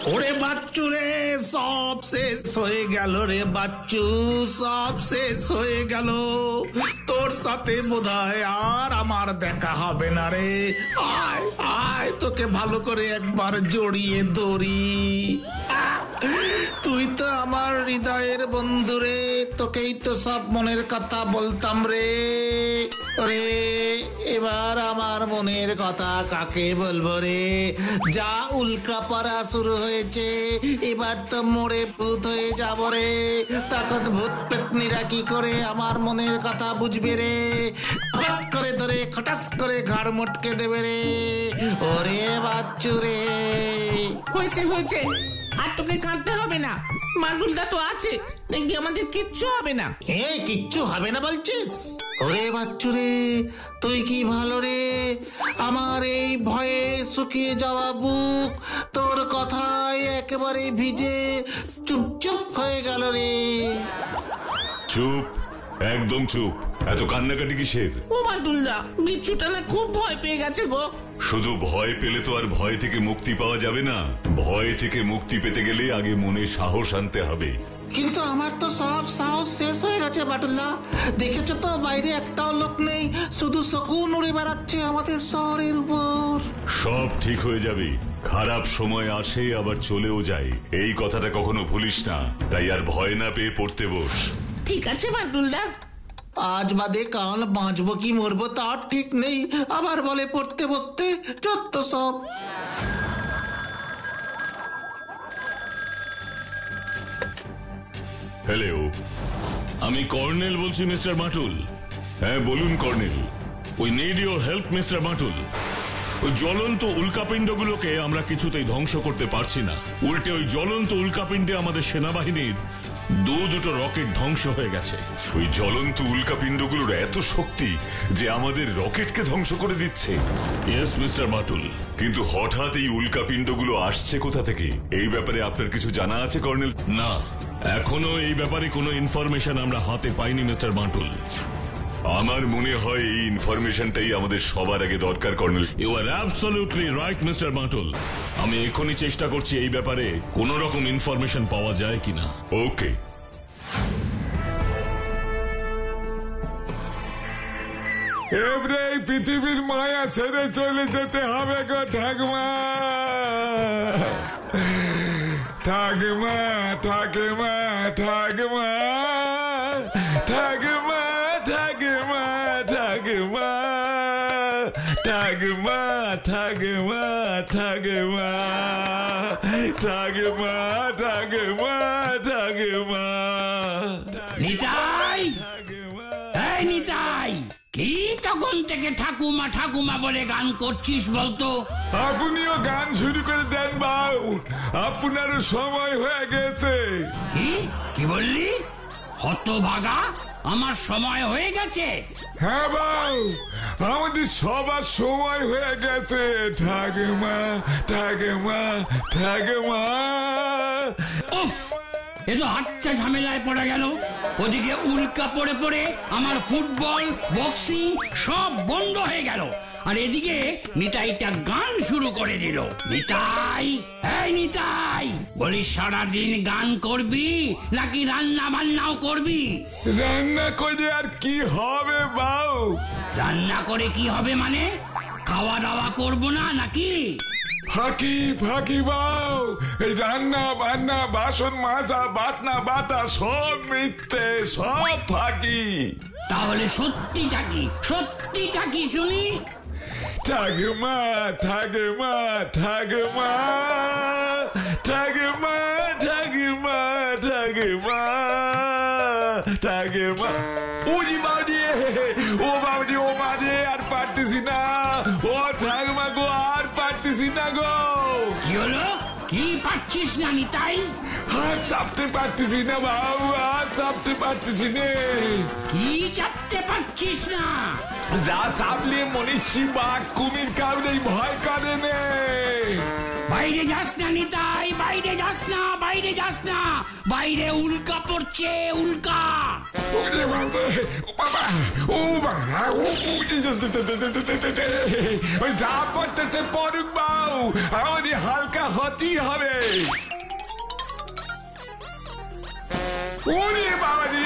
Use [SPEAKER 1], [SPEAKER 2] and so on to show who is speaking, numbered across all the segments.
[SPEAKER 1] ওরে বাচ্চু রে, সব শেষ হয়ে গেল রে বাচ্চু, সব শেষ হয়ে গেল। তোর সাথে বোধহয় আর আমার দেখা হবে না রে। আয় আয়, তোকে ভালো করে একবার জড়িয়ে ধরি। তুই তো আমার হৃদয়ের বন্ধু রে, তোকেই তো সব মনের কথা বলতাম রে। রে এবার আমার মনের কথা কাকে বলবো রে? যা উল্কা পড়া শুরু হয়েছে, এবার তো মরে ভূত হয়ে যাব রে। তখন ভূত পেতনিরা কি করে আমার মনের কথা বুঝবে রে? হঠাৎ করে ধরে খটাস করে ঘাড় মটকে দেবে রে। ওরে বাচ্চু রে।
[SPEAKER 2] হয়েছে হয়েছে, আর তোকে কাঁদতে হবে না, মান্ডুলদা তো আছে, দেখবি আমাদের কিচ্ছু হবে না।
[SPEAKER 1] কিচ্ছু হবে না বলছিস? ওরে বাচ্চু রে, তুই কি ভালো রে। আমার এই ভয়ে শুকিয়ে যাওয়া বুক তোর কথায় একেবারে ভিজে চুপচুপ হয়ে গেল রে।
[SPEAKER 3] চুপ, একদম চুপ। এত কান্নাকাটি কিসের?
[SPEAKER 2] ও মান্ডুলদা, বিচ্ছুটা না খুব ভয় পেয়ে গেছে গো।
[SPEAKER 3] শুধু ভয় পেলে তো আর ভয় থেকে মুক্তি পাওয়া যাবে না। ভয় থেকে মুক্তি পেতে গেলে আগে মনে সাহস আনতে হবে।
[SPEAKER 1] কিন্তু আমার তো সব সাহস শেষ হয়ে গেছে বাটুল্লা। দেখেছো তো বাইরে একটাও লোক নেই, শুধু শকুন উড়ে বেড়াচ্ছে আমাদের শহরের উপর।
[SPEAKER 3] সব ঠিক হয়ে যাবে। খারাপ সময় আসে আবার চলেও যায়, এই কথাটা কখনো ভুলিস না। তাই আর ভয় না পেয়ে পড়তে বস।
[SPEAKER 2] ঠিক আছে মান্ডুলদা।
[SPEAKER 1] আজ বাদে কাল বাঁচবো কি মরবো তার ঠিক নেই, আবার বলে পড়তে বসতে যত সব।
[SPEAKER 3] হ্যালো,
[SPEAKER 4] আমি কর্নেল বলছি মিস্টার মাটুল।
[SPEAKER 3] হ্যাঁ বলুন colonel.
[SPEAKER 4] We need your help mister Matul. ওই জ্বলন্ত উল্কাপিণ্ডগুলোকে আমরা কিছুতেই ধ্বংস করতে পারছি না। উল্টে ওই জ্বলন্ত উল্কাপিণ্ডে আমাদের সেনাবাহিনীর দুটো রকেট ধ্বংস হয়ে গেছে।
[SPEAKER 3] ওই জ্বলন্ত উল্কাপিণ্ডগুলোর এত শক্তি যে আমাদের রকেটকে ধ্বংস করে দিচ্ছে?
[SPEAKER 4] Yes mister Matul.
[SPEAKER 3] কিন্তু হঠাৎ এই উল্কাপিণ্ডগুলো আসছে কোথা থেকে, এই ব্যাপারে আপনার কিছু জানা আছে কর্নেল?
[SPEAKER 4] না, এখনো এই ব্যাপারে কোনো ইনফরমেশন আমরা হাতে পাইনি মিস্টার মাটুল।
[SPEAKER 3] আমার মনে হয় এই ইনফরমেশনটাই আমাদের সবার আগে দরকার colonel.
[SPEAKER 4] You are absolutely right mister Matul. আমি এখনই চেষ্টা করছি এই ব্যাপারে কোনো রকম ইনফরমেশন পাওয়া যায় কিনা।
[SPEAKER 3] ওকে।
[SPEAKER 5] এবারে এই পৃথিবীর মায়া ছেড়ে চলে যেতে হবে গো ঠাকুমা। ঠাকুমা ঠাকুমা ঠাকুমা ঠাকুমা ঠাকুমা ঠাকুমা ঠাকুমা ঠাকুমা ঠাকুমা ঠাকুমা ঠাকুমা ঠাকুমা।
[SPEAKER 6] নিতাই, এই নিতাই, কি তখন থেকে ঠাকুমা ঠাকুমা বলে গান করছিস বলতো?
[SPEAKER 5] আপনিও গান শুরু করে দেন বাবু, আপনারও সময় হয়ে গেছে।
[SPEAKER 6] কি বললি? হতভাগা, আমার সময় হয়ে গেছে?
[SPEAKER 5] হ্যাঁ বাবু, আমাদের সবার সময় হয়ে গেছে। ঠাকুমা ঠাকুমা ঠাকুমা।
[SPEAKER 6] উফ, এ তো আচ্ছা ঝামেলায় পড়ে গেল। ওদিকে উল্কা পড়ে পড়ে আমার ফুটবল, বক্সিং সব বন্ধ হয়ে গেল, আর এদিকে নিতাইটা গান শুরু করে দিল। নিতাই, এই নিতাই, বলি সারাদিন গান করবি নাকি রান্না বান্নাও করবি?
[SPEAKER 5] রান্না করে আর কি হবে বাবু?
[SPEAKER 6] রান্না করে কি হবে মানে? খাওয়া দাওয়া করবো না নাকি?
[SPEAKER 5] ফাঁকি ফাঁকি বাউ, এই রান্না বান্না বাসন মাজা বাটনা বাটা সব মিথ্যে, সব ফাঁকি।
[SPEAKER 6] তাহলে সত্যিটা কি? সত্যিটা কি শুনি?
[SPEAKER 5] ঠাকুমা ঠাকুমা ঠাকুমা ঠাকুমা ঠাকুমা ঠাকুমা ঠাকুমা। ওই বাউদি, ও বাউদি, ও মাঝে আর পারতেছি না। ও ঠাকুমা গো, আর পারতেছি না গো।
[SPEAKER 6] কি হলো? কি পারছিস না নিতাই?
[SPEAKER 5] আর চাপতে পারতেছি না বাবু, আর চাপতে পারতেছি না।
[SPEAKER 6] কি চাপতে পারছিস না?
[SPEAKER 5] যা চাপলে মনীষী বাঘ কুমির কাউরেই ভয় করে নে।
[SPEAKER 6] ভাই বাইরে যাস না নিতাই, বাইরে যাস না, বাইরে যাস না, বাইরে উল্কা পড়ছে, উল্কা।
[SPEAKER 5] ওরে বাবা, ও বাবা, ও বাবা, ওই যা পড়তেছে পড়ুক বাউ, আমাদের হালকা হতেই হবে। ওরে বাবা রে,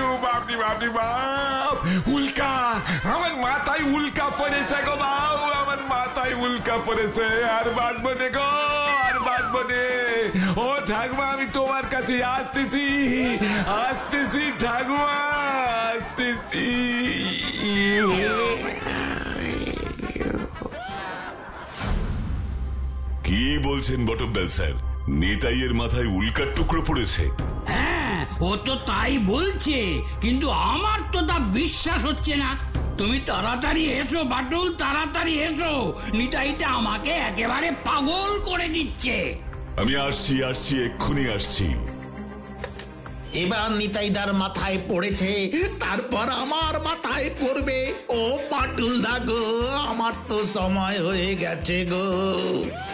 [SPEAKER 5] ও বাপরি বাপরি বাপ, উল্কা, আমার মাথায় উল্কা পড়েছে গো বাউ, আমার মাথায় উল্কা পড়েছে, আর বাঁচবো নে গো, আর বাঁচবো নে। ও ঠাকুমা, আমি তোমার কাছে আসতেছি, আসতেছি ঠাকুমা, আসতেছি।
[SPEAKER 3] কি বলছেন বটব্যাল স্যার? নিতাইয়ের মাথায় উল্কার টুকরো পড়েছে?
[SPEAKER 6] হ্যাঁ, ও তো তাই বলছে, কিন্তু আমার তো তা বিশ্বাস হচ্ছে না। তুমি তাড়াতাড়ি এসো বাটুল, তাড়াতাড়ি এসো, নিতাইটা আমাকে একেবারে পাগল করে দিচ্ছে।
[SPEAKER 3] আমি আসছি, আসছি, এক্ষুনি আসছি।
[SPEAKER 1] এবার নিতাইদার মাথায় পড়েছে, তারপর আমার মাথায় পড়বে। ও পাটুল দা গো, আমার তো সময় হয়ে গেছে গো।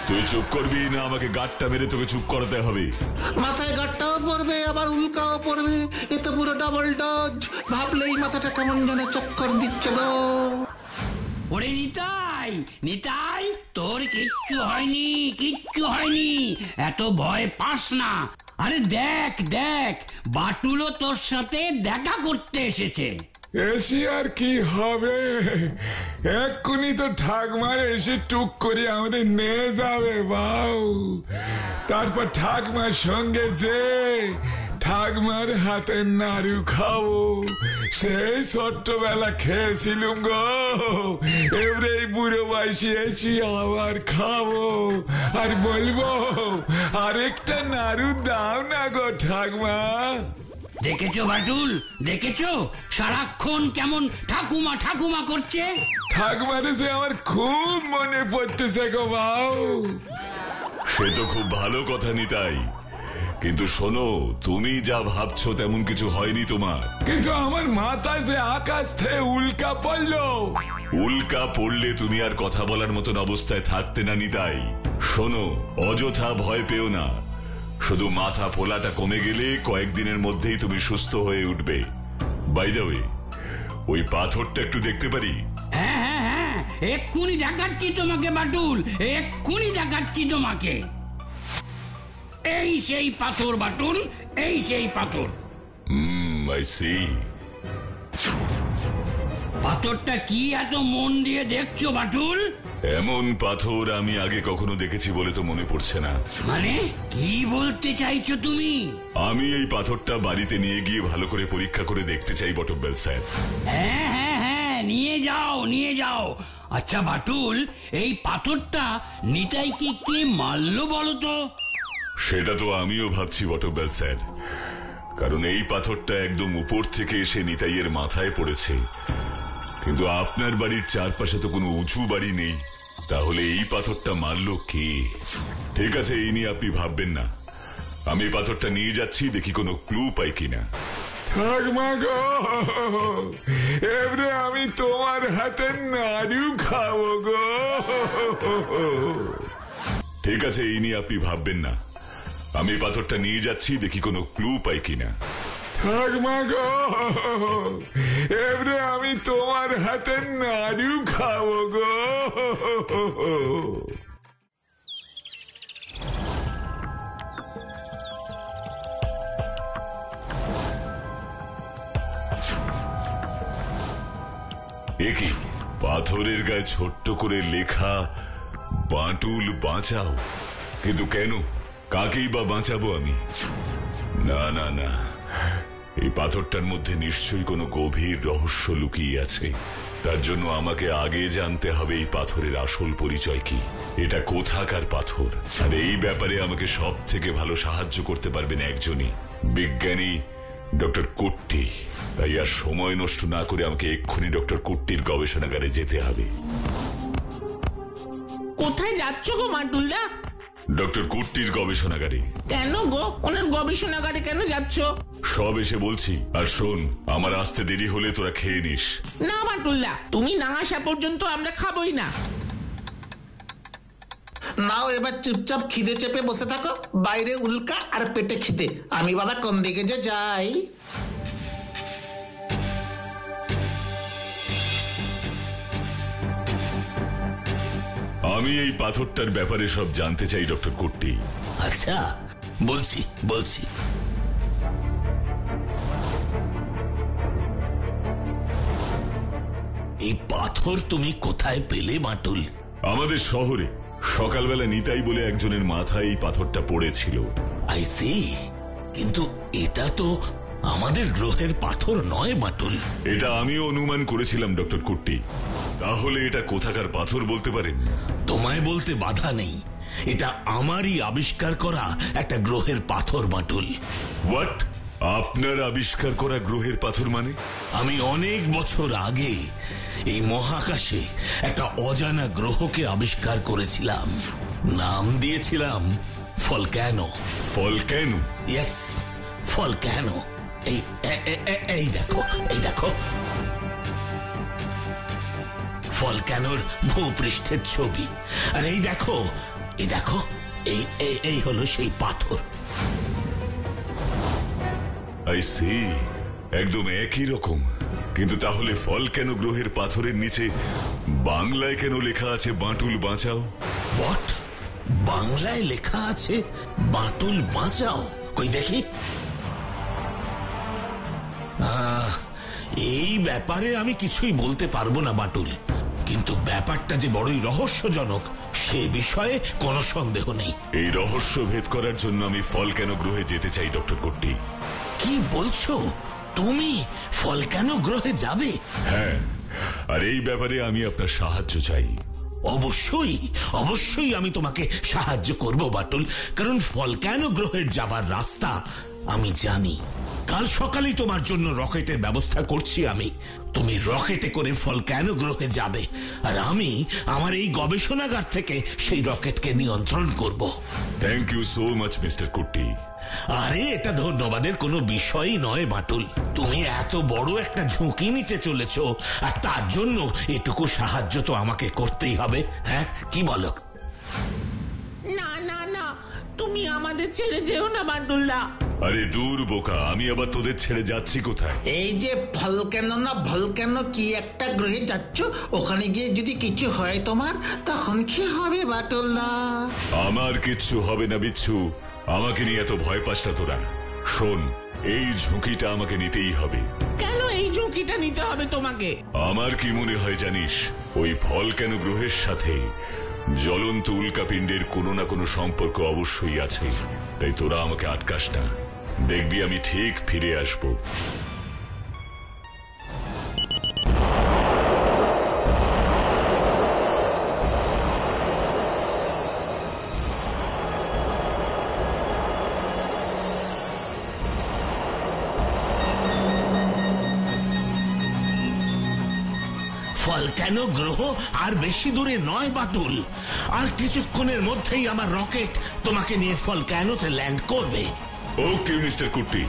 [SPEAKER 3] তুই চুপ করবি না আমাকে গাঁটটা মেরে তোকে চুপ করাতে হবে?
[SPEAKER 1] মাথায় গাঁটটাও পড়বে, আবার উল্কাও পড়বে, এ তো পুরো ডাবল ডজ। ভাবলেই মাথাটা কেমন যেন চক্কর দিচ্ছে গো।
[SPEAKER 6] ওরে নিতাই, নিতাই, তোর কিচ্ছু হয়নি, কিচ্ছু হয়নি, এত ভয় পাস না। আরে দেখ দেখ, বাটুলও তোর সাথে দেখা করতে এসেছে।
[SPEAKER 5] এসে আর কি হবে, এক্ষুনি তো ঠাকমার এসে টুক করে আমাদের নিয়ে যাবে বাউ। তারপর ঠাকমার সঙ্গে যে ঠাকমার হাতের নাড়ু খাবো, সেই ছোট্টবেলা খেয়েছিলুম গো, এবারে এই বুড়ো বয়সে এসে আবার খাবো, আর বলবো আরেকটা নাড়ু দাও না গো ঠাকমা।
[SPEAKER 6] দেখেছো বাটুল, দেখেছো সারাক্ষণ কেমন ঠাকুমা ঠাকুমা করছে?
[SPEAKER 5] ঠাকুমারে যে আমার খুব মনে পড়তেছে গো বাউ।
[SPEAKER 3] সে তো খুব ভালো কথা নিতাই, কিন্তু শোনো, তুমি যা ভাবছো তেমন কিছু হয়নি তোমার।
[SPEAKER 5] কিন্তু আমার মাথায় যে আকাশ থেকে উল্কা পড়লো।
[SPEAKER 3] উল্কা পড়লে তুমি আর কথা বলার মতন অবস্থায় থাকতে না নিতাই। শোনো, অযথা ভয় পেও না, শুধু মাথা ফোলাটা কমে গেলে কয়েকদিনের মধ্যেই তুমি সুস্থ হয়ে উঠবে। বাই দ্য ওয়ে, ওই পাথরটা একটু দেখতে পারি?
[SPEAKER 6] হ্যাঁ হ্যাঁ হ্যাঁ, এক্ষুনি দেখাচ্ছি তোমাকে বাটুল, এক্ষুনি দেখাচ্ছি তোমাকে। এই সেই পাথর বাটুল, এই সেই পাথর।
[SPEAKER 3] I see.
[SPEAKER 6] পাথরটা কি এত মন দিয়ে দেখছো বাটুল?
[SPEAKER 3] এমন পাথর আমি আগে কখনো দেখেছি বলে তো মনে পড়ছে না।
[SPEAKER 6] মানে কি বলতে চাইছো তুমি?
[SPEAKER 3] আমি এই পাথরটা বাড়িতে নিয়ে গিয়ে ভালো করে পরীক্ষা করে দেখতে চাই বটব্যাল স্যার।
[SPEAKER 6] হ্যাঁ হ্যাঁ হ্যাঁ, নিয়ে যাও, নিয়ে যাও। আচ্ছা বাটুল, এই পাথরটা নিতাইকে কে মারলো বলো তো?
[SPEAKER 3] সেটা তো আমিও ভাবছি বটব্যাল স্যার, কারণ এই পাথরটা একদম উপর থেকে এসে নিতাইয়ের মাথায় পড়েছে, কিন্তু আপনার বাড়ির চারপাশে তো কোনো উঁচু বাড়ি নেই, তাহলে এই পাথরটা মারলো কে? ঠিক আছে, এই নিয়ে আপনি ভাববেন না, আমি পাথরটা নিয়ে যাচ্ছি, দেখি কোনো ক্লু পাই কিনা।
[SPEAKER 5] ঠাকমা গো, এবারে আমি তোমার হাতের নাড়ু খাবো গো।
[SPEAKER 3] ঠিক আছে, এই নিয়ে আপনি ভাববেন না, আমি পাথরটা নিয়ে যাচ্ছি, দেখি কোনো ক্লু পাই কিনা।
[SPEAKER 5] ঠাকমা গো, এবারে আমি তোমার হাতের নাড়ু খাবো গো।
[SPEAKER 3] একি পাথরের গায়ে ছোট্ট করে লেখা, বাটুল বাঁচাও। কিন্তু কেন, কাকেই বা বাঁচাবো আমি? না না না, এই পাথরটার মধ্যে নিশ্চয়ই কোনো গভীর রহস্য লুকিয়ে আছে। তার জন্য আমাকে আগে জানতে হবে এই পাথরের আসল পরিচয় কি, এটা কোথাকার পাথর। আর এই ব্যাপারে আমাকে সব থেকে ভালো সাহায্য করতে পারবেন একজনই, বিজ্ঞানী ডক্টর কুট্টি। তাই আর সময় নষ্ট না করে আমাকে এক্ষুনি ডক্টর কুট্টির গবেষণাগারে যেতে হবে।
[SPEAKER 2] কোথায় যাচ্ছ গো মাটুলদা?
[SPEAKER 3] ডক্টর কুট্টির গবেষণাগারে।
[SPEAKER 2] কেন গো, ওনার গবেষণাগারে কেন যাচ্ছ?
[SPEAKER 3] সব এসে বলছি। আর শোন, আমার আসতে দেরি হলে তোরা খেয়ে নিস।
[SPEAKER 2] না মাটুলদা, তুমি না আসা পর্যন্ত আমরা খাবোই না।
[SPEAKER 1] নাও এবার চুপচাপ খিদে চেপে বসে থাকো, বাইরে উল্কা আর পেটে খিদে। আমি বাবা কোন দিকে যে যাই।
[SPEAKER 3] আমি এই পাথরটার ব্যাপারে সব জানতে চাই ডক্টর কুট্টি।
[SPEAKER 7] আচ্ছা, বলছি বলছি এই পাথর তুমি কোথায় পেলে বাটুল?
[SPEAKER 3] আমাদের শহরে সকালবেলা নিতাই বলে একজনের মাথায় এই পাথরটা পড়েছিল।
[SPEAKER 7] আই সি, কিন্তু এটা তো আমাদের গ্রহের পাথর নয় বাটুল।
[SPEAKER 3] এটা আমিও অনুমান করেছিলাম ডক্টর কুট্টি। তাহলে এটা কোথাকার পাথর বলতে পারেন?
[SPEAKER 7] তোমায় বলতে বাধা নেই, এটা আমারই আবিষ্কার করা একটা গ্রহের পাথর বাটুল।
[SPEAKER 3] হোয়াট? আপনার আবিষ্কার করা গ্রহের পাথর মানে?
[SPEAKER 7] আমি অনেক বছর আগে এই মহাকাশে একটা অজানা গ্রহকে আবিষ্কার করেছিলাম, নাম দিয়েছিলাম ফলক্যানো।
[SPEAKER 3] ফলক্যানো?
[SPEAKER 7] ইয়েস, ফলক্যানো। এই দেখো, এই দেখো ফলক্যানোর ভূপৃষ্ঠের ছবি। আর এই দেখো, এই দেখো, এই হলো সেই পাথর।
[SPEAKER 3] আই সি, একদম একই রকম। কিন্তু তাহলে ফলক্যানো গ্রহের পাথরের নিচে বাংলায় কেন লেখা আছে বাঁটুল বাঁচাও?
[SPEAKER 7] হোয়াট? বাংলায় লেখা আছে বাঁটুল বাঁচাও? কই দেখি। এই ব্যাপারে আমি কিছুই বলতে পারবো না বাটুল, কিন্তু ব্যাপারটা যে বড়ই রহস্যজনক সে বিষয়ে কোনো সন্দেহ নেই।
[SPEAKER 3] এই রহস্য ভেদ করার জন্য আমি ফলক্যানো গ্রহে যেতে চাই ডক্টর কুট্টি।
[SPEAKER 7] কি বলছো? তুমি ফলক্যানো গ্রহে যাবে?
[SPEAKER 3] হ্যাঁ, আর এই ব্যাপারে আমি আপনার সাহায্য চাই।
[SPEAKER 7] অবশ্যই অবশ্যই আমি তোমাকে সাহায্য করব বাটুল, কারণ ফলক্যানো গ্রহের যাবার রাস্তা আমি জানি। কাল সকালেই তোমার জন্য রকেটের ব্যবস্থা করছি আমি। তুমি রকেটে করে ফলক্যানো গ্রহে যাবে, আর আমি আমার এই গবেষণাগার থেকে সেই রকেটকে নিয়ন্ত্রণ করব।
[SPEAKER 3] Thank you so much mister Kutti.
[SPEAKER 7] আরে এটা ধন্যবাদের কোনো বিষয়ই নয় বাটুল। তুমি এত বড় একটা ঝুঁকি নিতে চলেছ, আর তার জন্য এটুকু সাহায্য তো আমাকে করতেই হবে। হ্যাঁ, কি বলো?
[SPEAKER 2] না না না, তুমি আমাদের ছেড়ে যেও না বান্ডুল্লা।
[SPEAKER 3] আরে দূর বোকা, আমি আবার তোদের ছেড়ে যাচ্ছি কোথায়?
[SPEAKER 1] এই যে ফলক্যানো না ভলক্যানো কি একটা গ্রহে যাচ্ছ, ওখানে গিয়ে যদি কিছু হয় তোমার, তখন কি হবে বাটুল্লা?
[SPEAKER 3] আমার কিচ্ছু হবে না বিচ্ছু। আমাকে নিয়ে এত ভয় পাস না তোরা। শোন, এই ঝুঁকিটা আমাকে নিতেই হবে।
[SPEAKER 2] কেন এই ঝুঁকিটা নিতে হবে তোমাকে?
[SPEAKER 3] আমার কি মনে হয় জানিস, ওই ফলক্যানো গ্রহের সাথে জ্বলন্ত উল্কাপিণ্ডের কোনো না কোনো সম্পর্ক অবশ্যই আছে। তাই তোরা আমাকে আটকাস না, দেখবি আমি ঠিক ফিরে আসবো।
[SPEAKER 7] ফলক্যানো গ্রহ আর বেশি দূরে নয় বাটুল। আর কিছুক্ষণের মধ্যেই আমার রকেট তোমাকে নিয়ে ফলক্যানোতে ল্যান্ড করবে।
[SPEAKER 3] Okay mister Kutti.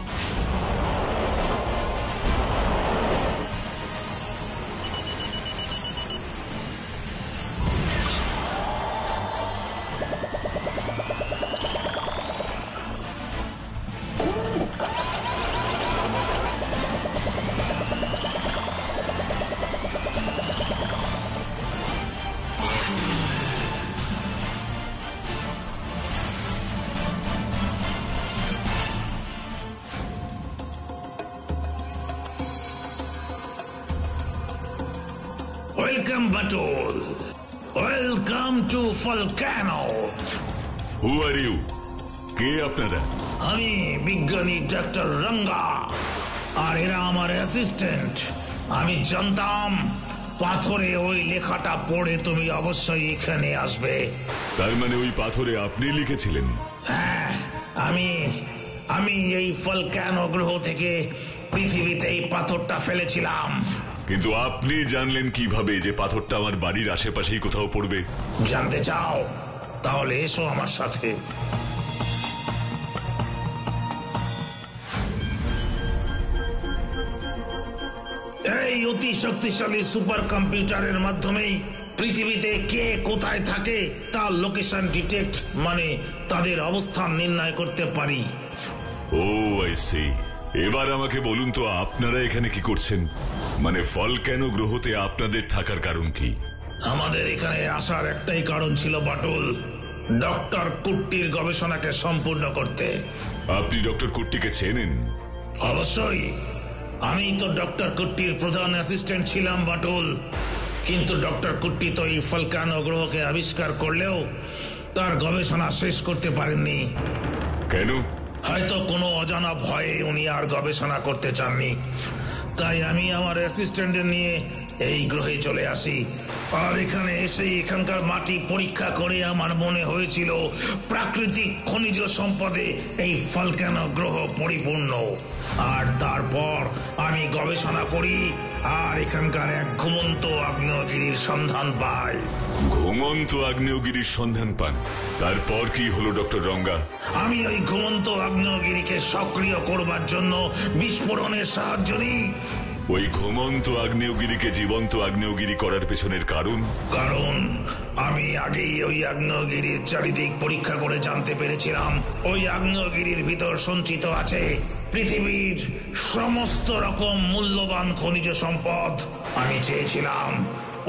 [SPEAKER 1] Welcome Batul, welcome to Falcano.
[SPEAKER 3] Who are you? কে আপনারা?
[SPEAKER 1] আমি বিজ্ঞানী ডাক্তার রঙ্গা, আর এরা আমার অ্যাসিস্ট্যান্ট। আমি জানতাম পাথরে ওই লেখাটা পড়ে তুমি অবশ্যই এখানে আসবে।
[SPEAKER 3] তার মানে ওই পাথরে আপনি লিখেছিলেন?
[SPEAKER 1] হ্যাঁ, আমি এই ফলক্যানো গ্রহ থেকে পৃথিবীতে এই পাথরটা ফেলেছিলাম।
[SPEAKER 3] কিন্তু আপনি জানলেন কিভাবে যে পাথরটা আমার বাড়ির আশেপাশেই কোথাও পড়বে?
[SPEAKER 1] জানতে চাও? তাহলে এসো আমার সাথে। এই অতি শক্তিশালী সুপার কম্পিউটারের মাধ্যমেই পৃথিবীতে কে কোথায় থাকে তার লোকেশন ডিটেক্ট মানে তাদের অবস্থান নির্ণয় করতে পারি।
[SPEAKER 3] ও আই সি। এবার আমাকে বলুন তো, আপনারা এখানে কি করছেন? মানে ভলক্যানো গ্রহতে আপনাদের থাকার কারণ কি?
[SPEAKER 1] আমাদের এখানে আসার একটাই কারণ ছিল বাটুল, ডক্টর কুট্টির গবেষণাকে সম্পূর্ণ করতে।
[SPEAKER 3] আপনি ডক্টর কুট্টিকে চেনেন?
[SPEAKER 1] অবশ্যই, আমি তো ডক্টর কুট্টির প্রধান অ্যাসিস্ট্যান্ট ছিলাম বাটুল। কিন্তু ডক্টর কুট্টি তো এই ভলক্যানো গ্রহকে আবিষ্কার করলেও তার গবেষণা শেষ করতে পারেননি।
[SPEAKER 3] কেন?
[SPEAKER 1] হয়তো কোনো অজানা ভয়ে উনি আর গবেষণা করতে চাননি। তাই আমি আমার অ্যাসিস্ট্যান্টদের নিয়ে এই গ্রহে চলে আসি। আর এখানে এসে এখানকার মাটি পরীক্ষা করে আমার মনে হয়েছিল প্রাকৃতিক খনিজ সম্পদে এই ভলক্যানো গ্রহ পরিপূর্ণ। আর তারপর আমি গবেষণা করি আর এখানকার এক ঘুমন্ত আগ্নেয়গিরির সন্ধান পাই।
[SPEAKER 3] ঘুমন্ত আগ্নেয়গিরির সন্ধান পান? তারপর কি হলো ডক্টর রঙ্গা?
[SPEAKER 1] আমি ওই ঘুমন্ত আগ্নেয়গিরিকে সক্রিয় করবার জন্য বিস্ফোরণের সাহায্য নিই।
[SPEAKER 3] ওই ঘুমন্ত আগ্নেয়গিরিকে জীবন্ত আগ্নেয়গিরি করার পেছনের কারণ?
[SPEAKER 1] কারণ আমি আগেই ওই আগ্নেয়গিরির চারিদিক পরীক্ষা করে জানতে পেরেছিলাম ওই আগ্নেয়গিরির ভিতর সঞ্চিত আছে পৃথিবীর সমস্ত রকম মূল্যবান খনিজ সম্পদ। আমি চেয়েছিলাম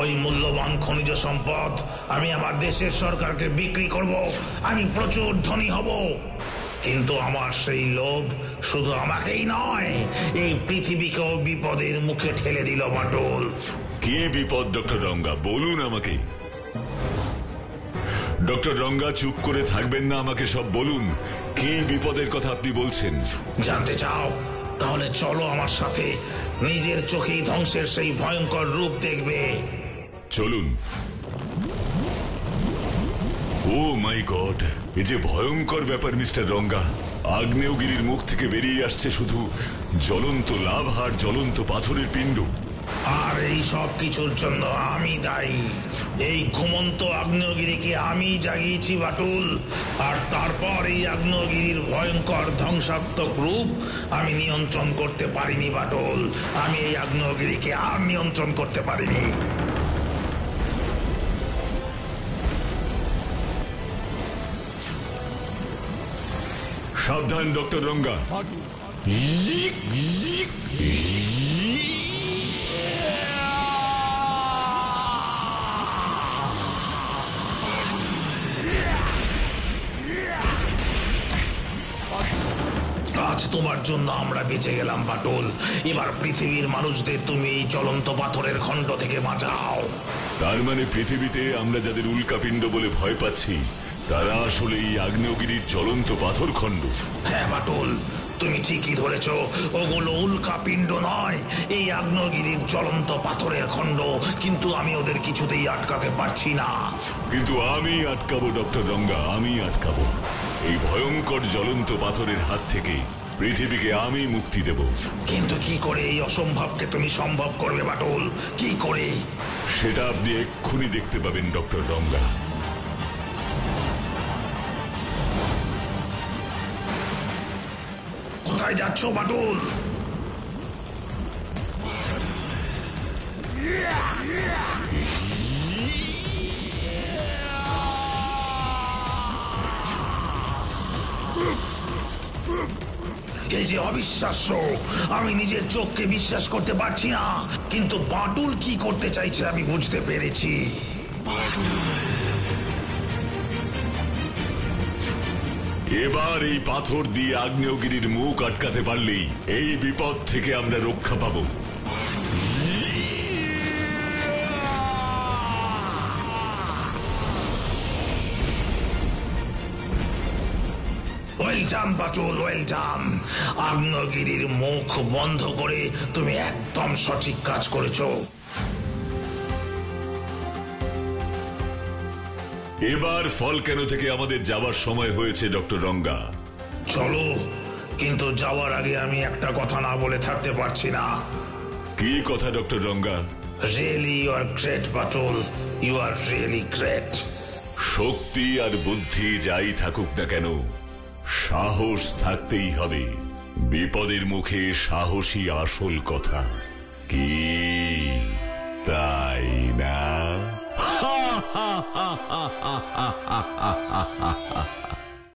[SPEAKER 1] ওই মূল্যবান খনিজ সম্পদ আমি আমার দেশের সরকারকে বিক্রি করব, আমি প্রচুর ধনী হব। কিন্তু আমার সেই লোভ শুধু আমাকেই নয়, এই পৃথিবীকেও বিপদের মুখে ঠেলে দিল বাটুল।
[SPEAKER 3] কি বিপদ ডক্টর রঙ্গা, বলুন আমাকে। ডক্টর রঙ্গা, চুপ করে থাকবেন না, আমাকে সব বলুন। কি বিপদের কথা আপনি বলছেন?
[SPEAKER 1] জানতে চাও? তাহলে চলো আমার সাথে, নিজের চোখেই ধ্বংসের সেই ভয়ঙ্কর রূপ দেখবে।
[SPEAKER 3] চলুন। ও মাই গড, এ যে ভয়ঙ্কর ব্যাপার মিস্টার রঙ্গা। আগ্নেয়গিরির মুখ থেকে বেরিয়ে আসছে শুধু জ্বলন্ত লাভা আর জ্বলন্ত পাথরের পিণ্ড।
[SPEAKER 1] আর এই সব কিছুর জন্য আমি দায়ী। এই ঘুমন্ত আগ্নেয়গিরিকে আমি জাগিয়েছি বাটুল। আর তারপর এই আগ্নেয়গিরির ভয়ঙ্কর ধ্বংসাত্মক রূপ আমি নিয়ন্ত্রণ করতে পারিনি বাটুল। আমি এই আগ্নেয়গিরিকে আর নিয়ন্ত্রণ করতে পারিনি।
[SPEAKER 3] সাবধান ডক্টর রঙ্গা।
[SPEAKER 1] আজ তোমার জন্য আমরা বেঁচে গেলাম বাটুল। এবার পৃথিবীর মানুষদের তুমি এই জ্বলন্ত পাথরের খণ্ড থেকে বাঁচাও।
[SPEAKER 3] তার মানে পৃথিবীতে আমরা যাদের উল্কাপিণ্ড বলে ভয় পাচ্ছি তারা আসলে এই আগ্নেয়গিরির জ্বলন্ত পাথর খণ্ড।
[SPEAKER 1] হ্যাঁ বাটুল, তুমি ঠিকই ধরেছ। ওগুলো উল্কাপিণ্ড নয়, এই আগ্নেয়গিরির জ্বলন্ত পাথরের খণ্ড। কিন্তু আমি ওদের কিছুতেই আটকাতে পারছি না।
[SPEAKER 3] কিন্তু আমি আটকাবো ডক্টর রঙ্গা, আমি আটকাবো। এই ভয়ঙ্কর জ্বলন্ত পাথরের হাত থেকে পৃথিবীকে আমি মুক্তি দেব।
[SPEAKER 1] কিন্তু কি করে এই অসম্ভবকে তুমি সম্ভব করবে বাটুল? কি করে?
[SPEAKER 3] সেটা আপনি এক্ষুনি দেখতে পাবেন ডক্টর রঙ্গা।
[SPEAKER 1] কোথায় যাচ্ছ বাটুল? এই যে অবিশ্বাস্য, আমি নিজের চোখকে বিশ্বাস করতে পারছি না। কিন্তু বাটুল কি করতে চাইছে আমি বুঝতে পেরেছি।
[SPEAKER 3] এবার এই পাথর দিয়ে আগ্নেয়গিরির মুখ আটকাতে পারলেই এই বিপদ থেকে আমরা রক্ষা পাবো।
[SPEAKER 1] Well done Batul, well done. আগ্নেয়গিরির মুখ বন্ধ করে তুমি একদম সঠিক কাজ করেছো।
[SPEAKER 3] এবার ভলক্যানো থেকে আমাদের যাবার সময় হয়েছে ডক্টর রঙ্গা।
[SPEAKER 1] চলো, কিন্তু যাওয়ার আগে আমি একটা কথা না বলে থাকতে পারছি না।
[SPEAKER 3] কি কথা doctor Ranga?
[SPEAKER 1] Really you are great Batul, you are really great.
[SPEAKER 3] শক্তি আর বুদ্ধি যাই থাকুক না কেন, সাহস থাকতেই হবে। বিপদের মুখে সাহসী আসল কথা। কি তাই না?
[SPEAKER 7] হা হা হা হা হা হা হা হা।